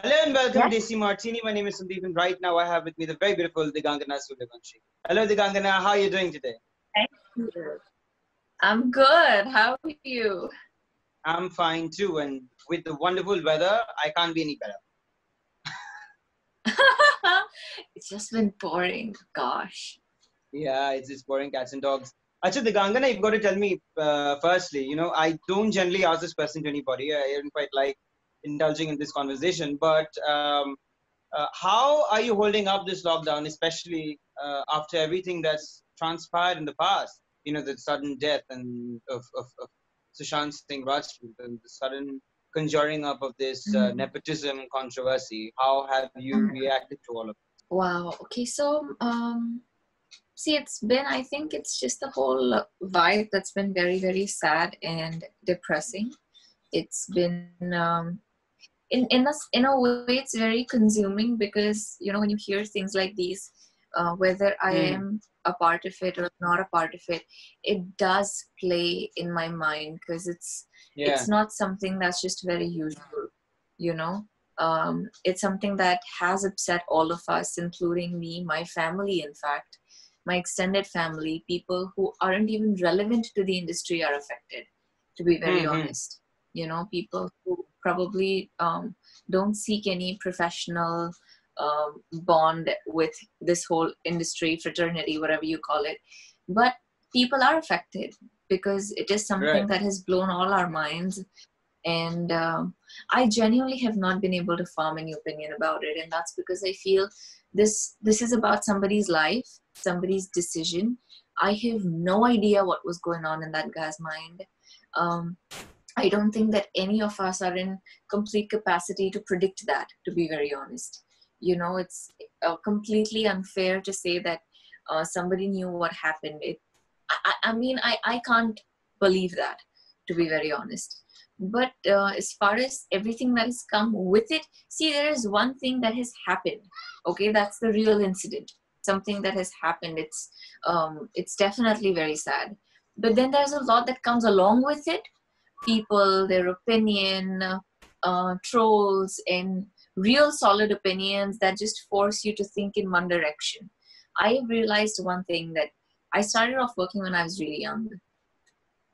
Hello and welcome Yes, to Desi Martini. My name is Sandeep and right now I have with me the very beautiful Digangana Suryavanshi. Hello Digangana, how are you doing today? thank you. I'm good. How are you? I'm fine too, and with the wonderful weather, I can't be any better. It's just been boring. Gosh. Yeah, it's just boring cats and dogs. Actually, Digangana, you've got to tell me firstly, I don't generally ask this question to anybody. I don't quite like indulging in this conversation, but how are you holding up this lockdown, especially after everything that's transpired in the past? The sudden death of Sushant SIngh Rajput and the sudden conjuring up of this Mm. nepotism controversy. How have you reacted to all of it? Wow. Okay, so see, I think it's just the whole vibe that's been very, very sad and depressing. It's been in a way it's very consuming because when you hear things like these, whether I Hmm. am a part of it or not a part of it, it does play in my mind because it's Yeah. not something that's just very usual you know it's something that has upset all of us, including me, my family, in fact my extended family. People who aren't even relevant to the industry are affected, to be very Hmm. honest. People who probably don't seek any professional bond with this whole industry, fraternity, whatever you call it. But people are affected because it is something Right. that has blown all our minds. And I genuinely have not been able to form any opinion about it. And that's because I feel this is about somebody's life, somebody's decision. I have no idea what was going on in that guy's mind. um, I don't think that any of us are in complete capacity to predict that, to be very honest. It's completely unfair to say that somebody knew what happened. I can't believe that, to be very honest. But as far as everything that has come with it, see, there is one thing that has happened. Okay, that's the real incident. Something that has happened. It's definitely very sad. But then there's a lot that comes along with it, people, their opinion, trolls, and real solid opinions that just force you to think in one direction. I realized one thing, that I started off working when I was really young.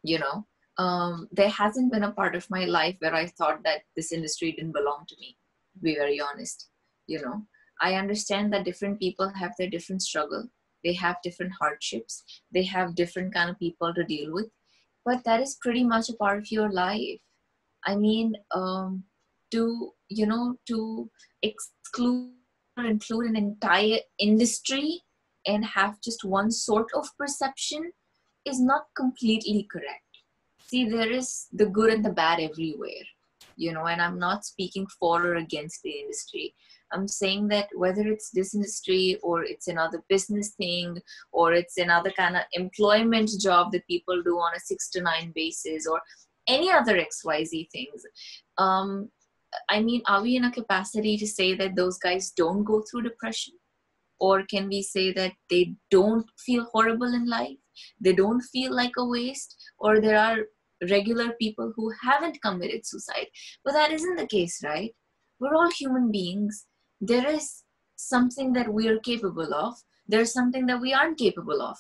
You know, there hasn't been a part of my life where I thought that this industry didn't belong to me, to be very honest. You know, I understand that different people have their different struggle, they have different hardships, they have different kind of people to deal with, but that is pretty much a part of your life. I mean, to exclude or include an entire industry and have just one sort of perception is not completely correct. See, there is the good and the bad everywhere, and I'm not speaking for or against the industry. I'm saying that whether it's this industry or it's another business thing or it's another kind of employment job that people do on a 6 to 9 basis or any other XYZ things, um, I mean, are we in a capacity to say that those guys don't go through depression? Or can we say that they don't feel horrible in life? They don't feel like a waste? Or there are regular people who haven't committed suicide? But that isn't the case, right? We're all human beings. There is something that we are capable of. There's something that we aren't capable of,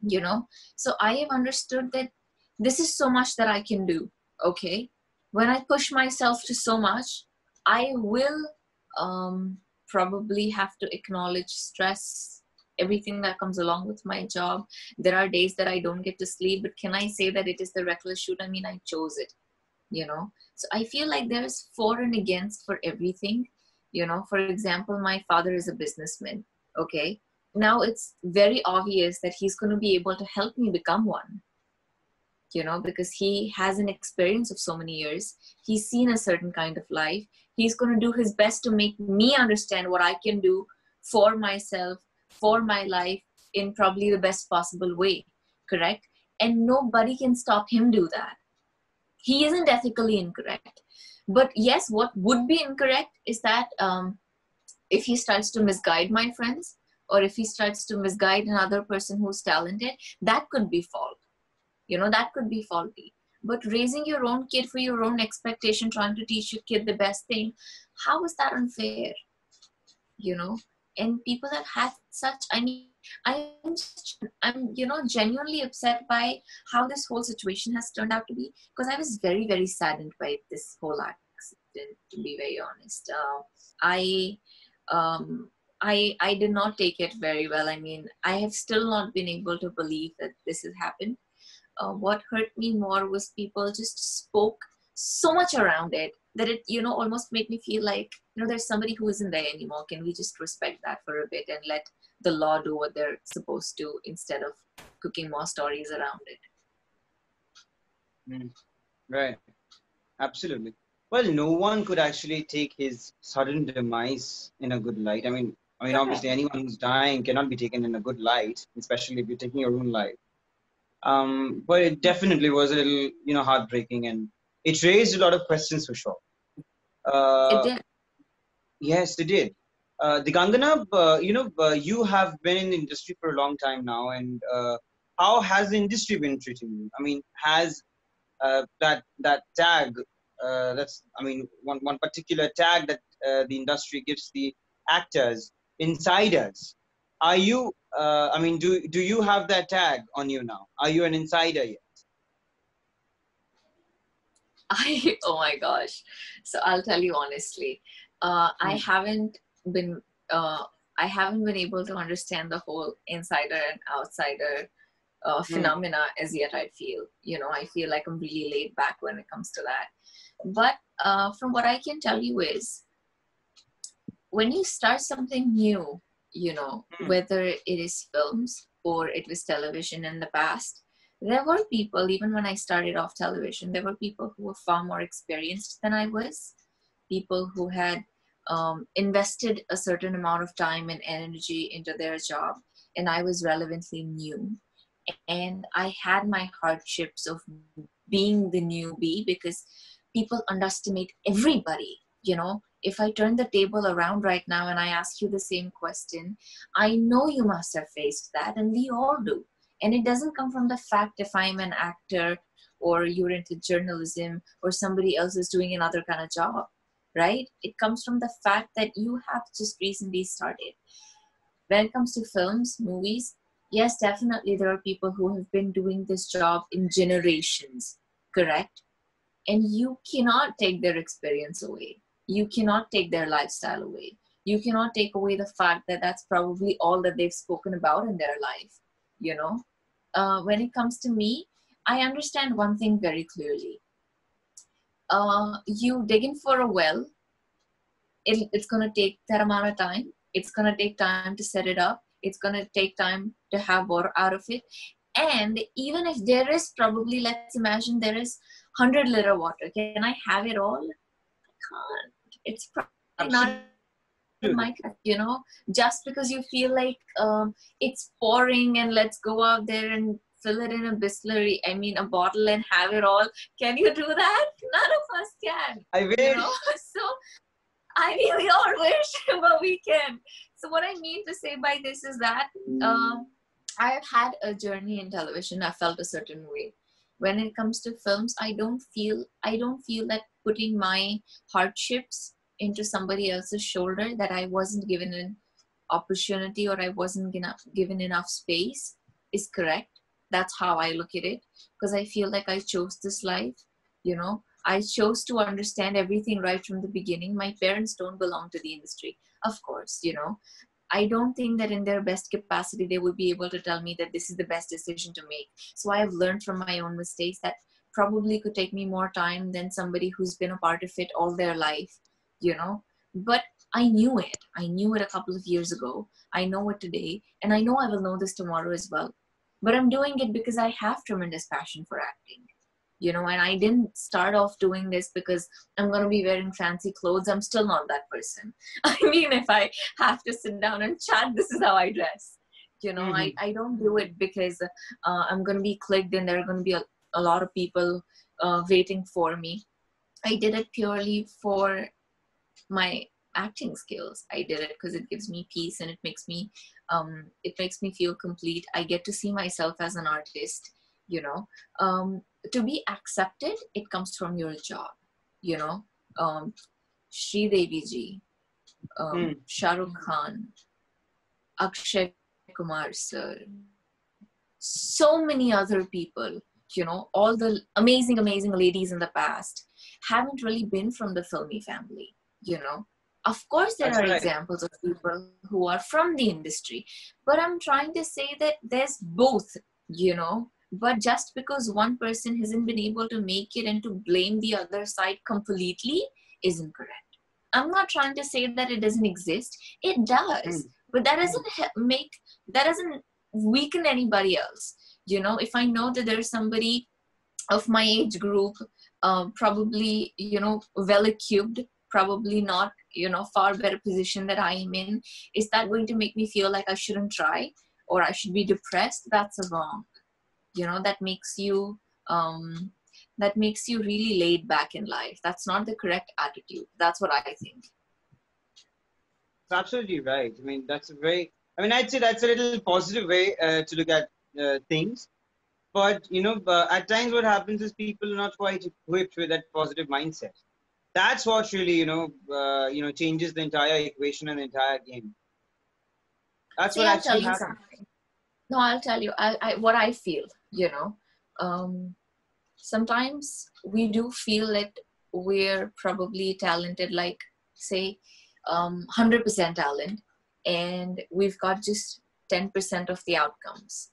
you know? So I have understood that this is so much that I can do, okay? When I push myself to so much, I will probably have to acknowledge stress, everything that comes along with my job. There are days that I don't get to sleep, but can I say that it is the reckless shoot? I mean, I chose it, So I feel like there's for and against for everything. For example, my father is a businessman, okay? Now it's very obvious that he's going to be able to help me become one, because he has an experience of so many years. He's seen a certain kind of life. He's going to do his best to make me understand what I can do for myself, for my life, in probably the best possible way. Correct? And nobody can stop him do that. He isn't ethically incorrect. But yes, what would be incorrect is that if he starts to misguide my friends, or if he starts to misguide another person who's talented, that could be fault. That could be faulty. But raising your own kid for your own expectation, trying to teach your kid the best thing, how is that unfair? You know, and people have had such, I mean, I'm genuinely upset by how this whole situation has turned out to be, because I was very, very saddened by this whole accident, to be very honest. I um I did not take it very well. I mean, I have still not been able to believe that this has happened. What hurt me more was people just spoke so much around it that it, almost made me feel like, there's somebody who isn't there anymore. Can we just respect that for a bit and let the law do what they're supposed to, instead of cooking more stories around it? Right. Absolutely. Well, no one could actually take his sudden demise in a good light. Obviously, anyone who's dying cannot be taken in a good light, especially if you're taking your own life. But it definitely was a little, heartbreaking, and it raised a lot of questions for sure. It did. Yes, it did. Digangana, you have been in the industry for a long time now, and how has the industry been treating you? I mean, has that tag, one particular tag that the industry gives the actors, insiders. Are you? Do you have that tag on you now? Are you an insider yet? Oh my gosh. So I'll tell you honestly, I haven't been uh, I haven't been able to understand the whole insider and outsider phenomena as yet. I feel, I feel like I'm really laid back when it comes to that. But from what I can tell you is, when you start something new, whether it is films or it was television in the past, there were people, even when I started off television, there were people who were far more experienced than I was, people who had invested a certain amount of time and energy into their job, and I was relevantly new. And I had my hardships of being the newbie, because people underestimate everybody. If I turn the table around right now and I ask you the same question, I know you must have faced that, and we all do. And it doesn't come from the fact if I'm an actor or you're into journalism or somebody else is doing another kind of job, right? It comes from the fact that you have just recently started. When it comes to films, movies, yes, definitely there are people who have been doing this job in generations, correct? And you cannot take their experience away. You cannot take their lifestyle away. You cannot take away the fact that that's probably all that they've spoken about in their life. When it comes to me, I understand one thing very clearly. You dig in for a well, it's going to take that amount of time. It's going to take time to set it up. It's going to take time to have water out of it. And even if there is probably, let's imagine there is 100-liter water, can I have it all? I can't. It's probably not my, just because you feel like it's pouring and let's go out there and fill it in a Bisleri, a bottle, and have it all. Can you do that? None of us can. I wish. So we all wish, but we can. So what I mean to say by this is that I have had a journey in television. I felt a certain way. When it comes to films, I don't feel that putting my hardships into somebody else's shoulder, that I wasn't given an opportunity or I wasn't given enough space, is correct. That's how I look at it, because I feel like I chose this life. I chose to understand everything right from the beginning. My parents don't belong to the industry, of course. I don't think that in their best capacity they would be able to tell me that this is the best decision to make. So I have learned from my own mistakes that probably could take me more time than somebody who's been a part of it all their life. But I knew it. I knew it a couple of years ago. I know it today, and I know I will know this tomorrow as well. But I'm doing it because I have tremendous passion for acting. And I didn't start off doing this because I'm going to be wearing fancy clothes. I'm still not that person. If I have to sit down and chat, this is how I dress. I don't do it because I'm going to be clicked and there are going to be a lot of people waiting for me. I did it purely for my acting skills. I did it because it gives me peace and it makes me feel complete. I get to see myself as an artist. To be accepted, it comes from your job. Sridevi ji, Hmm. Shah Rukh Khan, Akshay Kumar sir, so many other people, all the amazing, amazing ladies in the past haven't really been from the filmy family, Of course, there That's are right. examples of people who are from the industry, but I'm trying to say that there's both, But just because one person hasn't been able to make it and to blame the other side completely isn't correct. I'm not trying to say that it doesn't exist. It Hmm. does, but that doesn't that doesn't weaken anybody else. If I know that there's somebody of my age group, probably, well equipped, probably not, far better position that I am in, is that going to make me feel like I shouldn't try or I should be depressed? That's wrong. That makes you really laid back in life. That's not the correct attitude. That's what I think. Absolutely right. I mean, I'd say that's a little positive way to look at things. But, at times what happens is people are not quite equipped with that positive mindset. That's what really, changes the entire equation and the entire game. That's See, what I'll tell actually you happens. something. No, I'll tell you what I feel. Um, Sometimes we do feel that we're probably talented, like, say, 100% talent, and we've got just 10% of the outcomes.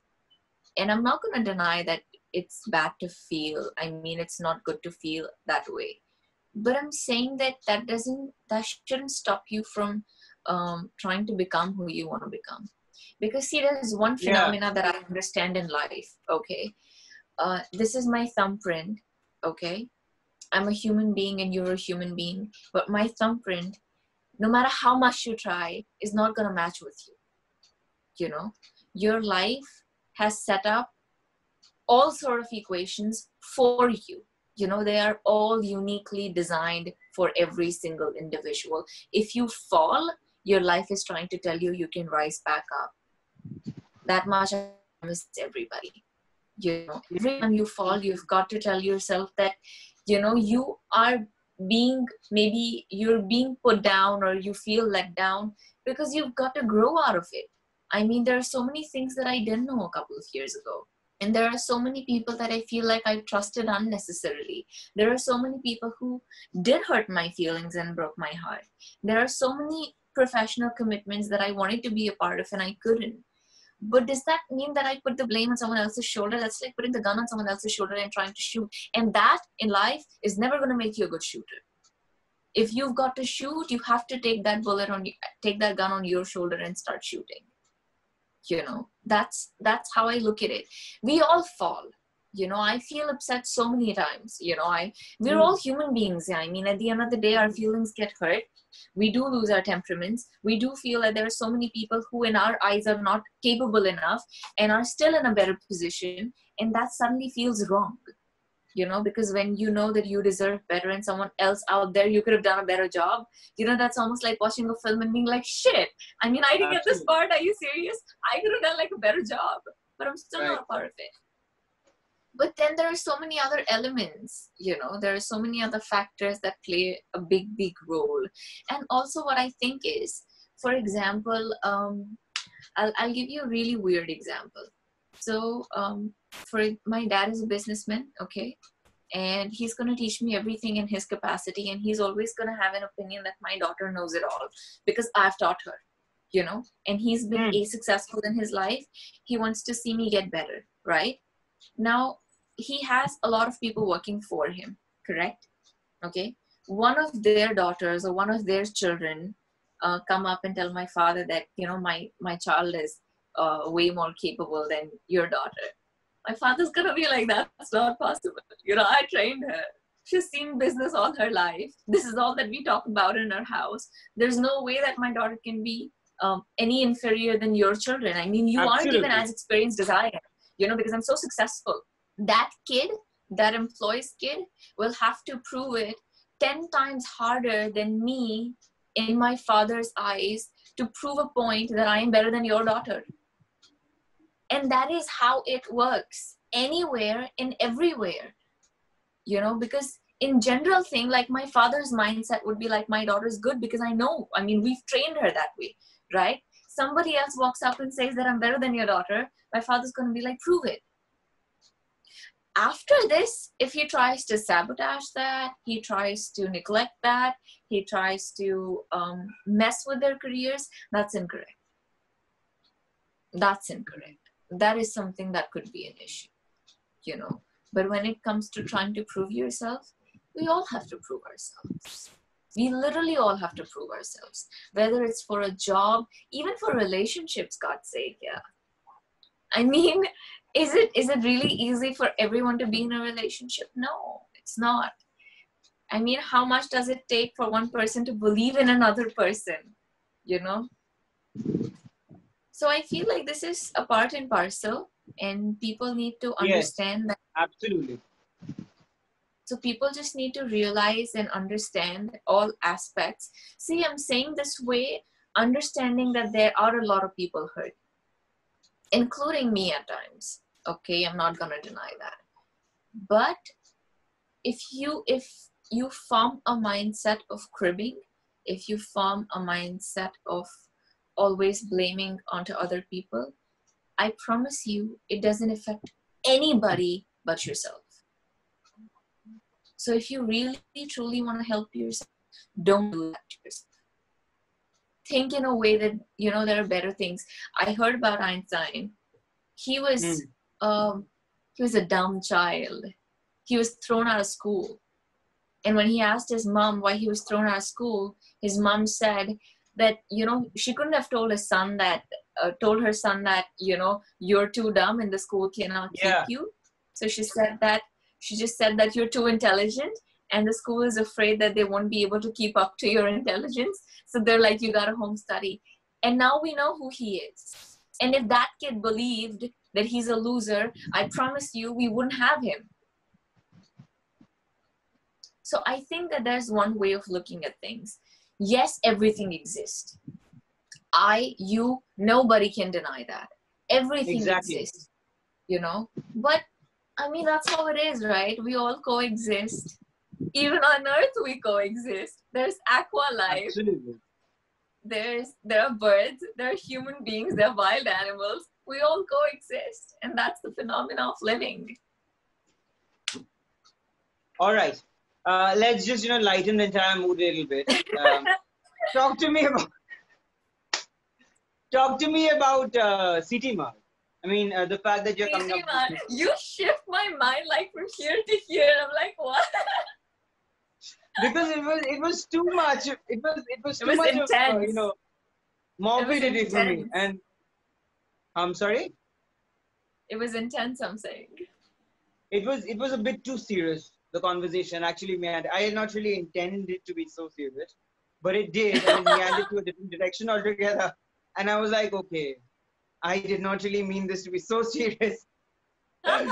And I'm not going to deny that it's bad to feel. I mean, it's not good to feel that way. But I'm saying that shouldn't stop you from trying to become who you want to become. Because see, there's one Yeah. phenomena that I understand in life. Okay, this is my thumbprint. Okay, I'm a human being and you're a human being, but my thumbprint, no matter how much you try, is not going to match with you. Your life has set up all sort of equations for you. They are all uniquely designed for every single individual. If you fall, your life is trying to tell you you can rise back up. That much I promise everybody. Every time you fall, you've got to tell yourself that, you are you're being put down or you feel let down because you've got to grow out of it. I mean, there are so many things that I didn't know a couple of years ago. And there are so many people that I feel like I trusted unnecessarily. There are so many people who did hurt my feelings and broke my heart. There are so many professional commitments that I wanted to be a part of and I couldn't. But does that mean that I put the blame on someone else's shoulder? That's like putting the gun on someone else's shoulder and trying to shoot. And that in life is never going to make you a good shooter. If you've got to shoot, you have to take that take that gun on your shoulder and start shooting. That's how I look at it. We all fall. I feel upset so many times. We're all human beings. I mean, at the end of the day, our feelings get hurt. We do lose our temperaments. We do feel that there are so many people who in our eyes are not capable enough and are still in a better position, and that suddenly feels wrong. Because when you know that you deserve better and someone else out there, you could have done a better job. That's almost like watching a film and being like, shit, I mean, I didn't get this Absolutely. part. Are you serious? I could have done like a better job, but I'm still Right. not a part of it. But then there are so many other elements, there are so many other factors that play a big, big role. And also what I think is, for example, I'll give you a really weird example. So for my dad is a businessman, okay? And he's going to teach me everything in his capacity. And he's always going to have an opinion that my daughter knows it all because I've taught her, and he's been successful in his life. He wants to see me get better, right? Now, he has a lot of people working for him, correct? Okay. One of their daughters or one of their children come up and tell my father that, my child is way more capable than your daughter. My father's going to be like, that's not possible. I trained her. She's seen business all her life. This is all that we talk about in our house. There's no way that my daughter can be any inferior than your children. I mean, you aren't even Absolutely. as experienced as I am, because I'm so successful. That kid, that employee's kid, will have to prove it 10 times harder than me in my father's eyes to prove a point that I am better than your daughter. And that is how it works anywhere and everywhere, because in general thing, like my father's mindset would be like, my daughter's good because I know, I mean, we've trained her that way, right? Somebody else walks up and says that I'm better than your daughter. My father's going to be like, prove it. After this, if he tries to sabotage that, he tries to neglect that, he tries to mess with their careers, that's incorrect. That's incorrect. That is something that could be an issue, you know. But when it comes to trying to prove yourself, we all have to prove ourselves. We literally all have to prove ourselves, whether it's for a job, even for relationships, God's sake, yeah. I mean, is it really easy for everyone to be in a relationship? No, it's not. I mean, how much does it take for one person to believe in another person, you know? So I feel like this is a part and parcel, and people need to understand that. Absolutely. So people just need to realize and understand all aspects. See, I'm saying this way, understanding that there are a lot of people hurt, including me at times. Okay, I'm not gonna deny that. But if you form a mindset of cribbing, if you form a mindset of always blaming onto other people, I promise you it doesn't affect anybody but yourself. So if you really truly want to help yourself, don't do that to yourself. Think in a way that, you know, there are better things. I heard about Einstein. He was a dumb child. He was thrown out of school. And when he asked his mom why he was thrown out of school, his mom said that, you know, she couldn't have told her son that, you know, you're too dumb and the school cannot keep you. So she just said that you're too intelligent and the school is afraid that they won't be able to keep up to your intelligence. So they're like, you gotta home study. And now we know who he is. And if that kid believed that he's a loser, I promise you we wouldn't have him. So I think that there's one way of looking at things. Yes, everything exists. Nobody can deny that. Everything exists, you know. But I mean, that's how it is, right? We all coexist. Even on Earth, we coexist. There's aqua life. Absolutely. There are birds. There are human beings. There are wild animals. We all coexist, and that's the phenomena of living. All right. Let's just, you know, lighten the entire mood a little bit. Talk to me about CT Mark. I mean, the fact that you're coming up. You shift my mind like from here to here. I'm like, what? Because it was too much. It was too much intense. Of, you know, morbidity for me. And I'm sorry. It was intense. I'm saying. It was a bit too serious. The conversation actually meandered. I had not really intended it to be so serious, but it did, and it meandered to a different direction altogether. And I was like, okay, I did not really mean this to be so serious. But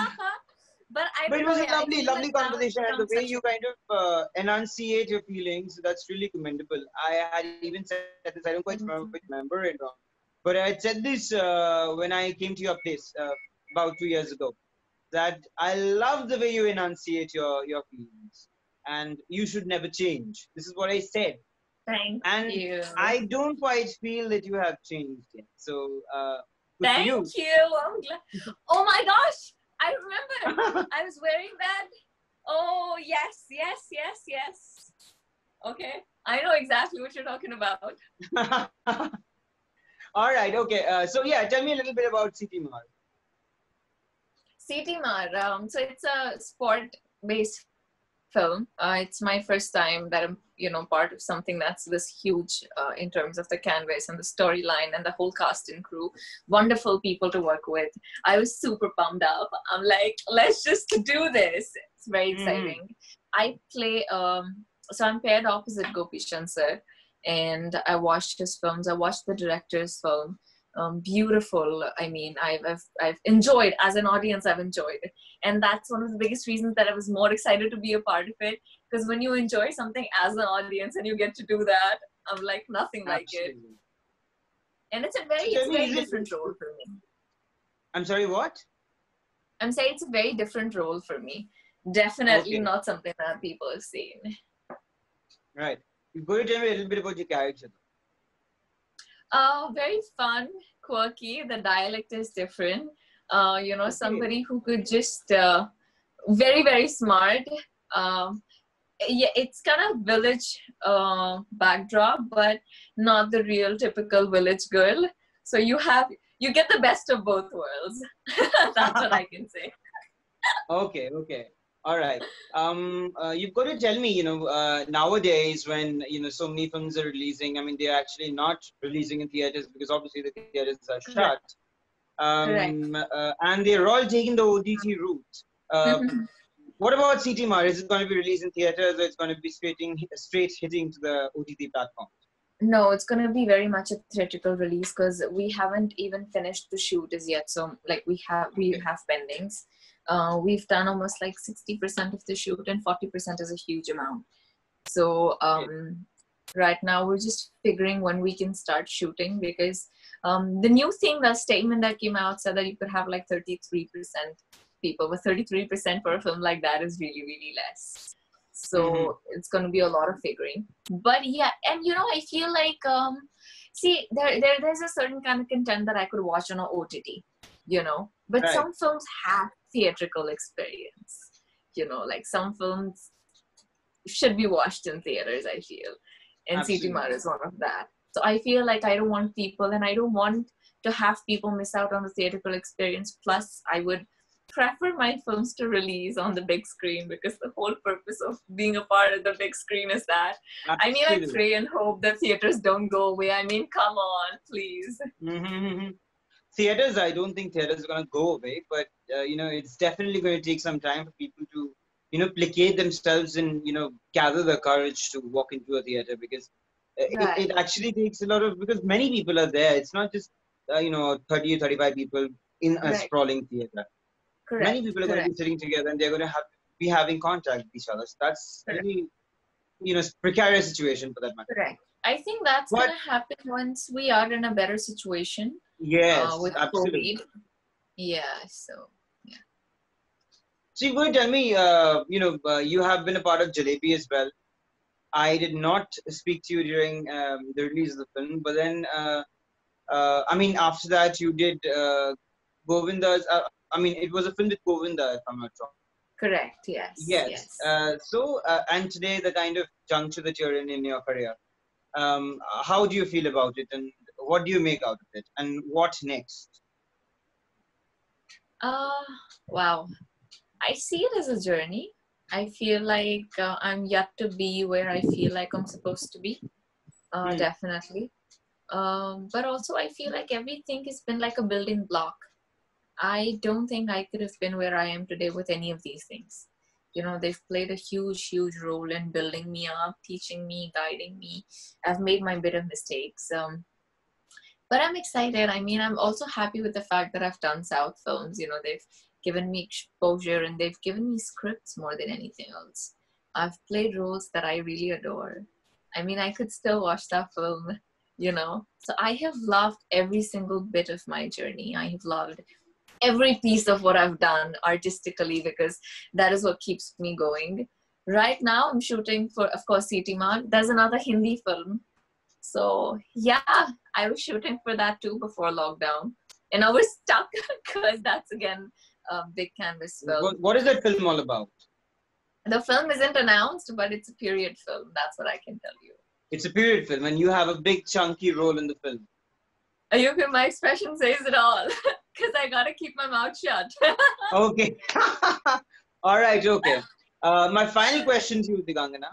it was a lovely conversation, and the way you kind of enunciate your feelings, that's really commendable. I had even said this, I don't quite remember it wrong, but I had said this when I came to your place about 2 years ago, that I love the way you enunciate your feelings, and you should never change. This is what I said. Thank you. I don't quite feel that you have changed yet. So, thank you. I'm glad. Oh my gosh, I remember. I was wearing that. Oh yes. Okay, I know exactly what you're talking about. All right. Okay. So yeah, tell me a little bit about CT Mar. CT Mar. So it's a sport-based film. It's my first time that I'm, you know, part of something that's this huge in terms of the canvas and the storyline and the whole cast and crew. Wonderful people to work with. I was super pumped up. I'm like, let's just do this. It's very exciting. I play, so I'm paired opposite Gopi Shankar, and I watched his films. I watched the director's film. Beautiful. I mean, I've enjoyed, as an audience, I've enjoyed it. And that's one of the biggest reasons that I was more excited to be a part of it. Because when you enjoy something as an audience and you get to do that, I'm like, nothing like it. And it's a very different role for me. I'm sorry, what? I'm saying it's a very different role for me. Definitely Okay, not something that people have seen. right. You're going to tell me a little bit about your character. Very fun, quirky. The dialect is different. Okay. Somebody who could just very, very smart. Um, yeah, it's kind of village backdrop, but not the real typical village girl. So you get the best of both worlds. That's what I can say. Okay, okay. All right. You've got to tell me, nowadays when, so many films are releasing, I mean, they're actually not releasing in theaters because obviously the theaters are shut. Correct. Correct. And they're all taking the OTT route. What about CTMR? Is it going to be released in theaters or it's going to be straight hitting to the OTT platform? No, it's gonna be very much a theatrical release because we haven't even finished the shoot as yet. So like we Okay. have pendings. We've done almost like 60% of the shoot, and 40% is a huge amount. So Okay. right now we're just figuring when we can start shooting because the new thing, the statement that came out said that you could have like 33% people, but 33% for a film like that is really, really less. Mm-hmm. So it's going to be a lot of figuring. But yeah, and I feel like see there's a certain kind of content that I could watch on a OTT, but Right. some films have theatrical experience. Like some films should be watched in theaters, I feel. And CTMR Absolutely. is one of that. So I feel like I don't want people, and I don't want to have people miss out on the theatrical experience. Plus, I would prefer my films to release on the big screen because the whole purpose of being a part of the big screen is that. I mean, I Absolutely. pray and hope that theaters don't go away. I mean, come on, please. Mm-hmm. Theaters, I don't think theaters are going to go away, but it's definitely going to take some time for people to, placate themselves and, gather the courage to walk into a theater because it Right, actually takes a lot of, because many people are there. It's not just, 30 or 35 people in a right, sprawling theater. Many correct, people are going to be correct, sitting together and they're going to be having contact with each other. So that's a correct. really, precarious situation for that matter. Correct. I think that's But gonna happen once we are in a better situation yes, with COVID. absolutely. Yeah, so yeah. So you're going to tell me, you have been a part of Jalebi as well. I did not speak to you during the release of the film, but then, I mean, after that, you did Govinda's. I mean, it was a film with Govinda, if I'm not wrong. Correct. Yes, Yes. yes. And today, the kind of juncture that you're in your career, how do you feel about it, and what do you make out of it, and what next? Uh wow. I see it as a journey. I feel like I'm yet to be where I feel like I'm supposed to be. Hmm. Definitely. But also I feel like everything has been like a building block. I don't think I could have been where I am today with any of these things. They've played a huge, huge role in building me up, teaching me, guiding me. I've made my bit of mistakes. But I'm excited. I mean, I'm also happy with the fact that I've done South films. They've given me exposure and they've given me scripts more than anything else. I've played roles that I really adore. I mean, I could still watch that film. So I have loved every single bit of my journey. I have loved every piece of what I've done artistically because that is what keeps me going. Right now, I'm shooting for, of course, CT Mark. There's another Hindi film. So, yeah, I was shooting for that too before lockdown. And I was stuck because that's again a big canvas film. What is that film all about? The film isn't announced, but it's a period film. That's what I can tell you. It's a period film, and you have a big chunky role in the film. My expression says it all because I gotta keep my mouth shut. Okay. All right. Okay. My final question to you, Digangana.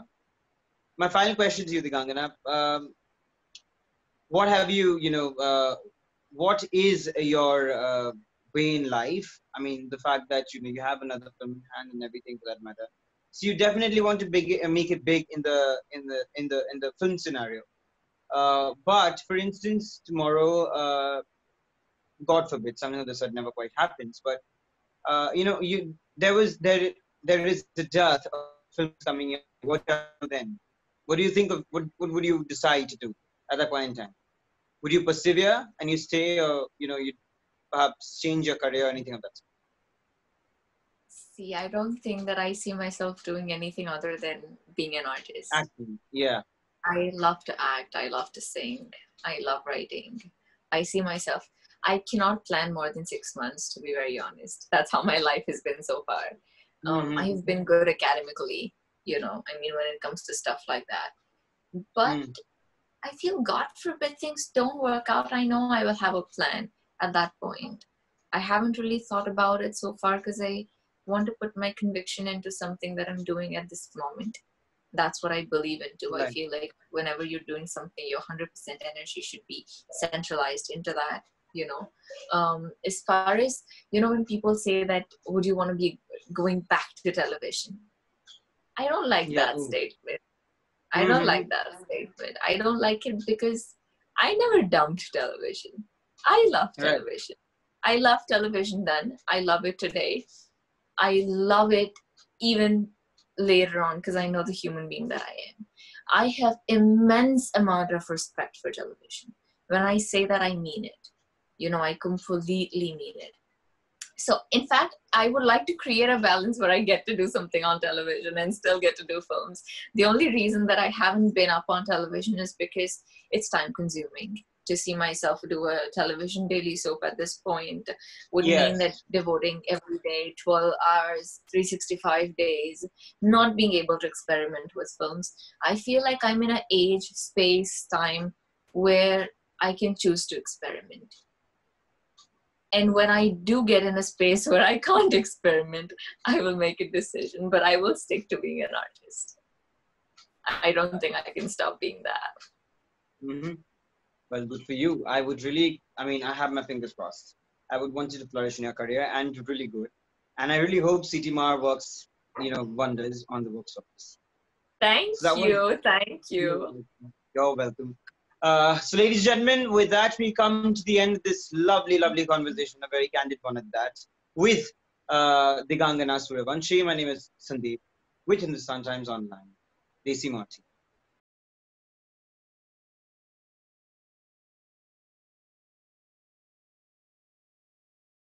My final question to you, Digangana. What have you, what is your way in life? I mean, the fact that you have another film in hand and everything for that matter. So you definitely want to make it big in the film scenario. But for instance, tomorrow, God forbid, something of the sort never quite happens. But you there is the dearth of films coming in. What do you do then? What do you think of? What would you decide to do at that point in time? Would you persevere and you stay, or you perhaps change your career or anything of that sort? See, I don't think that I see myself doing anything other than being an artist. Acting. Yeah. I love to act. I love to sing. I love writing. I see myself. I cannot plan more than 6 months, to be very honest. That's how my life has been so far. I have been good academically, I mean, when it comes to stuff like that. But I feel, God forbid, things don't work out. I know I will have a plan at that point. I haven't really thought about it so far because I want to put my conviction into something that I'm doing at this moment. That's what I believe into. Right. I feel like whenever you're doing something, your 100% energy should be centralized into that, As far as, when people say that, would you want to be going back to television? I don't like Yeah. that statement. I don't like that statement. I don't like it because I never dumped television. I love television. I love television then. I love it today. I love it even later on because I know the human being that I am. I have immense amount of respect for television. When I say that, I mean it. I completely mean it. So, in fact, I would like to create a balance where I get to do something on television and still get to do films. The only reason that I haven't been up on television is because it's time consuming. To see myself do a television daily soap at this point would mean that devoting every day 12 hours, 365 days, not being able to experiment with films. I feel like I'm in an age, space, time where I can choose to experiment. And when I do get in a space where I can't experiment, I will make a decision, but I will stick to being an artist. I don't think I can stop being that. Well, good for you. I have my fingers crossed. I would want you to flourish in your career and do really good. And I really hope CTMR works, wonders on the box office. Thank you. You're welcome. So, ladies and gentlemen, with that, we come to the end of this lovely, lovely conversation, a very candid one at that, with Digangana Suryavanshi. My name is Sandeep, with Hindustan Times Online, Desi Marty.